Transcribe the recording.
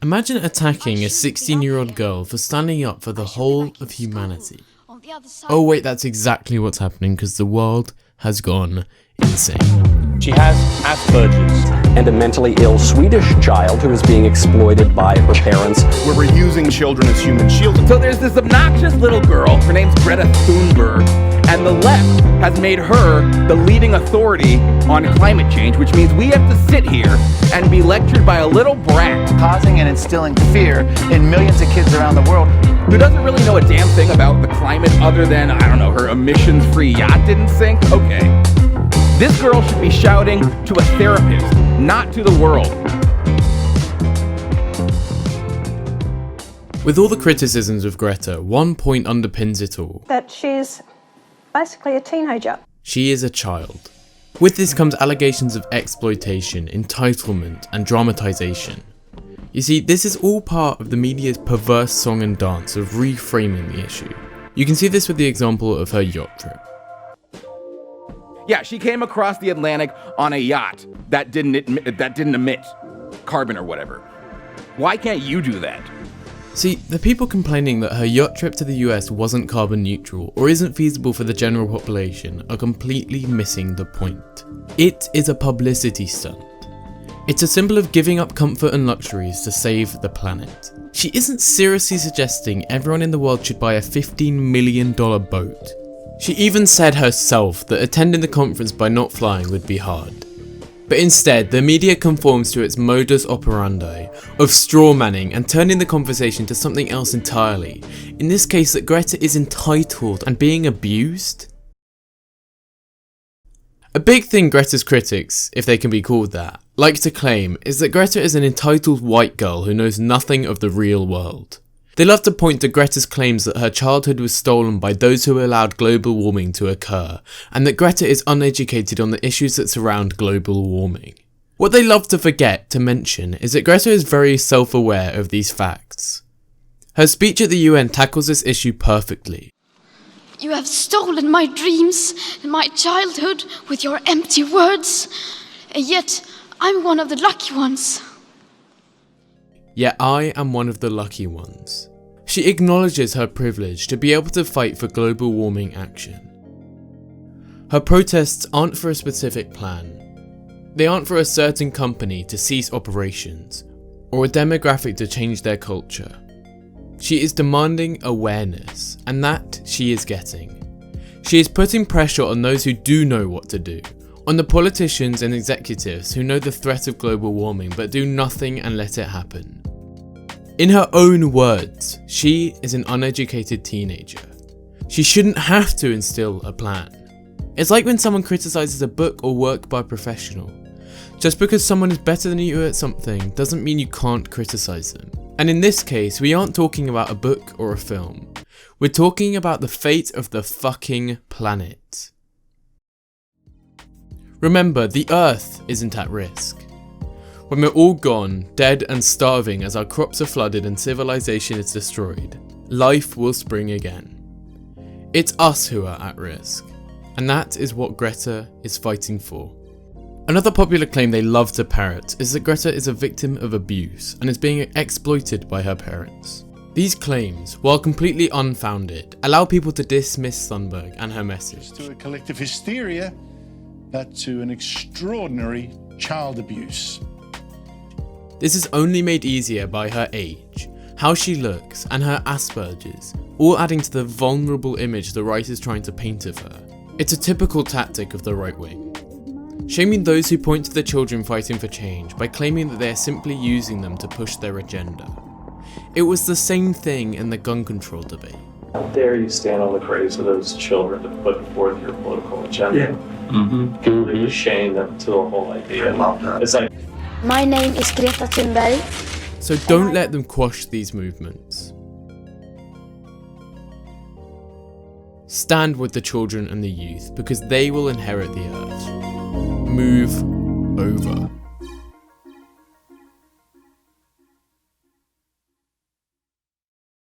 Imagine attacking a 16-year-old girl for standing up for the whole of humanity. Oh wait, that's exactly what's happening because the world has gone insane. She has Asperger's. And a mentally ill Swedish child who is being exploited by her parents. Where we're using children as human shields. So there's this obnoxious little girl, her name's Greta Thunberg, and the left has made her the leading authority on climate change, which means we have to sit here and be lectured by a little brat. Causing and instilling fear in millions of kids around the world. Who doesn't really know a damn thing about the climate other than, I don't know, her emissions-free yacht didn't sink? Okay. This girl should be shouting to a therapist, not to the world. With all the criticisms of Greta, one point underpins it all. That she's basically a teenager. She is a child. With this comes allegations of exploitation, entitlement, and dramatization. You see, this is all part of the media's perverse song and dance of reframing the issue. You can see this with the example of her yacht trip. Yeah, she came across the Atlantic on a yacht that didn't emit carbon or whatever. Why can't you do that? See, the people complaining that her yacht trip to the US wasn't carbon neutral or isn't feasible for the general population are completely missing the point. It is a publicity stunt. It's a symbol of giving up comfort and luxuries to save the planet. She isn't seriously suggesting everyone in the world should buy a $15 million boat. She even said herself that attending the conference by not flying would be hard. But instead, the media conforms to its modus operandi of strawmanning and turning the conversation to something else entirely. In this case, that Greta is entitled and being abused. A big thing Greta's critics, if they can be called that, like to claim is that Greta is an entitled white girl who knows nothing of the real world. They love to point to Greta's claims that her childhood was stolen by those who allowed global warming to occur, and that Greta is uneducated on the issues that surround global warming. What they love to forget to mention is that Greta is very self-aware of these facts. Her speech at the UN tackles this issue perfectly. You have stolen my dreams and my childhood with your empty words, and yet I'm one of the lucky ones. Yet I am one of the lucky ones. She acknowledges her privilege to be able to fight for global warming action. Her protests aren't for a specific plan. They aren't for a certain company to cease operations, or a demographic to change their culture. She is demanding awareness, and that she is getting. She is putting pressure on those who do know what to do, on the politicians and executives who know the threat of global warming but do nothing and let it happen. In her own words, she is an uneducated teenager. She shouldn't have to instill a plan. It's like when someone criticizes a book or work by a professional. Just because someone is better than you at something doesn't mean you can't criticize them. And in this case, we aren't talking about a book or a film. We're talking about the fate of the fucking planet. Remember, the Earth isn't at risk. When we're all gone, dead and starving as our crops are flooded and civilization is destroyed, life will spring again. It's us who are at risk, and that is what Greta is fighting for. Another popular claim they love to parrot is that Greta is a victim of abuse and is being exploited by her parents. These claims, while completely unfounded, allow people to dismiss Thunberg and her message. To a collective hysteria, but to an extraordinary child abuse. This is only made easier by her age, how she looks, and her Asperger's, all adding to the vulnerable image the right is trying to paint of her. It's a typical tactic of the right wing, shaming those who point to the children fighting for change by claiming that they are simply using them to push their agenda. It was the same thing in the gun control debate. How dare you stand on the graves of those children to put forth your political agenda? Yeah. Completely shame them to the whole idea. I love that. It's like, My name is Greta Thunberg. So don't let them quash these movements. Stand with the children and the youth because they will inherit the earth. Move over.